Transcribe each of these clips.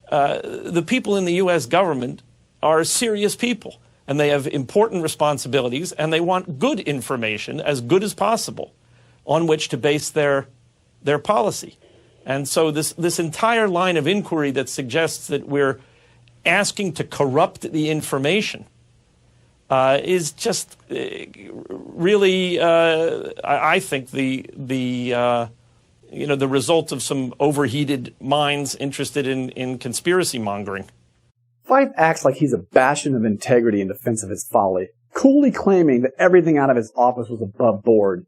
the people in the U.S. government are serious people, and they have important responsibilities, and they want good information, as good as possible, on which to base their policy. And so this entire line of inquiry that suggests that we're asking to corrupt the information is just really, I think, the result of some overheated minds interested in conspiracy mongering. Fife acts like he's a bastion of integrity in defense of his folly, coolly claiming that everything out of his office was above board.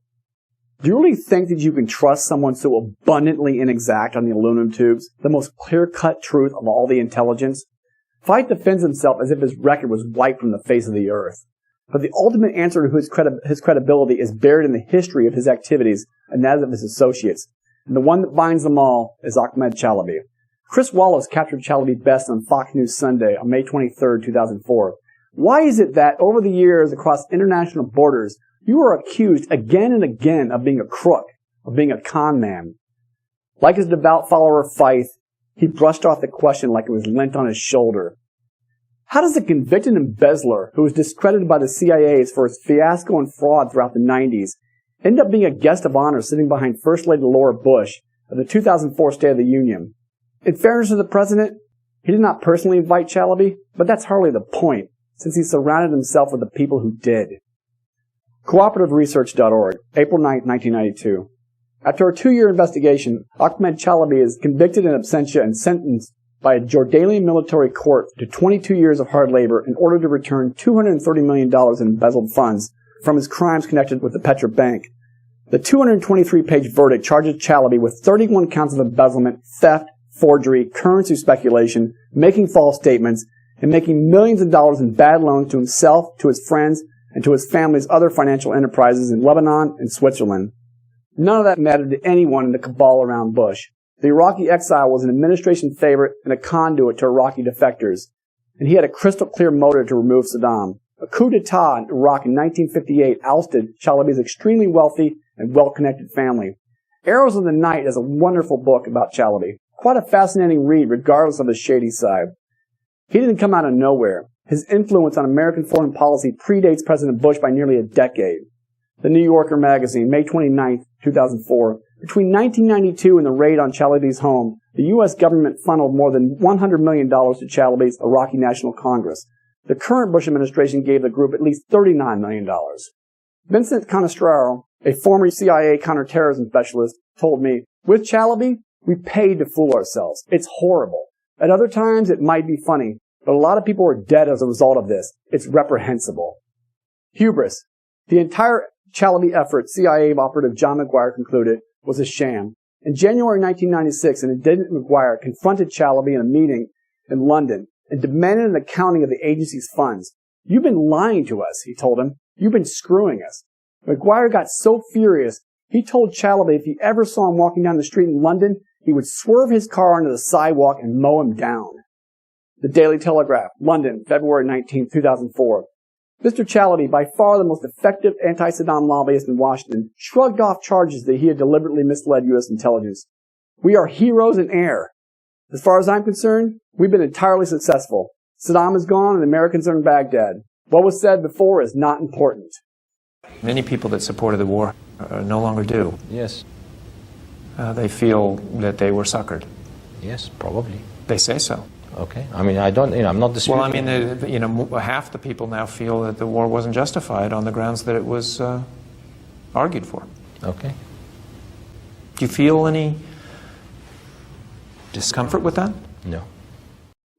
Do you really think that you can trust someone so abundantly inexact on the aluminum tubes, the most clear-cut truth of all the intelligence? Fife defends himself as if his record was wiped from the face of the earth. But the ultimate answer to his credibility is buried in the history of his activities and that of his associates. And the one that binds them all is Ahmed Chalabi. Chris Wallace captured Chalabi best on Fox News Sunday on May 23, 2004. Why is it that over the years across international borders, you are accused again and again of being a crook, of being a con man? Like his devout follower Fife, he brushed off the question like it was lent on his shoulder. How does a convicted embezzler who was discredited by the CIA for his fiasco and fraud throughout the 90s end up being a guest of honor sitting behind First Lady Laura Bush at the 2004 State of the Union? In fairness to the president, he did not personally invite Chalabi, but that's hardly the point, since he surrounded himself with the people who did. CooperativeResearch.org, April 9, 1992. After a 2-year investigation, Ahmed Chalabi is convicted in absentia and sentenced by a Jordanian military court to 22 years of hard labor in order to return $230 million in embezzled funds from his crimes connected with the Petra Bank. The 223-page verdict charges Chalabi with 31 counts of embezzlement, theft, forgery, currency speculation, making false statements, and making millions of dollars in bad loans to himself, to his friends, and to his family's other financial enterprises in Lebanon and Switzerland. None of that mattered to anyone in the cabal around Bush. The Iraqi exile was an administration favorite and a conduit to Iraqi defectors, and he had a crystal clear motive to remove Saddam. A coup d'etat in Iraq in 1958 ousted Chalabi's extremely wealthy and well-connected family. Arrows of the Night is a wonderful book about Chalabi. Quite a fascinating read, regardless of his shady side. He didn't come out of nowhere. His influence on American foreign policy predates President Bush by nearly a decade. The New Yorker magazine, May 29, 2004. Between 1992 and the raid on Chalabi's home, the U.S. government funneled more than $100 million to Chalabi's Iraqi National Congress. The current Bush administration gave the group at least $39 million. Vincent Conestraro, a former CIA counterterrorism specialist, told me, with Chalabi, we paid to fool ourselves. It's horrible. At other times, it might be funny, but a lot of people are dead as a result of this. It's reprehensible. Hubris. The entire Chalabi effort, CIA operative John McGuire concluded, was a sham. In January 1996, an indignant McGuire confronted Chalabi in a meeting in London and demanded an accounting of the agency's funds. You've been lying to us, he told him. You've been screwing us. McGuire got so furious, he told Chalabi if he ever saw him walking down the street in London, he would swerve his car onto the sidewalk and mow him down. The Daily Telegraph, London, February 19, 2004. Mr. Chalabi, by far the most effective anti-Saddam lobbyist in Washington, shrugged off charges that he had deliberately misled U.S. intelligence. We are heroes in air. As far as I'm concerned, we've been entirely successful. Saddam is gone and the Americans are in Baghdad. What was said before is not important. Many people that supported the war no longer do. Yes. They feel that they were suckered. Yes, probably. They say so. Okay. I mean, I don't, I'm not disputing. Well, I mean, half the people now feel that the war wasn't justified on the grounds that it was argued for. Okay. Do you feel any discomfort with that? No.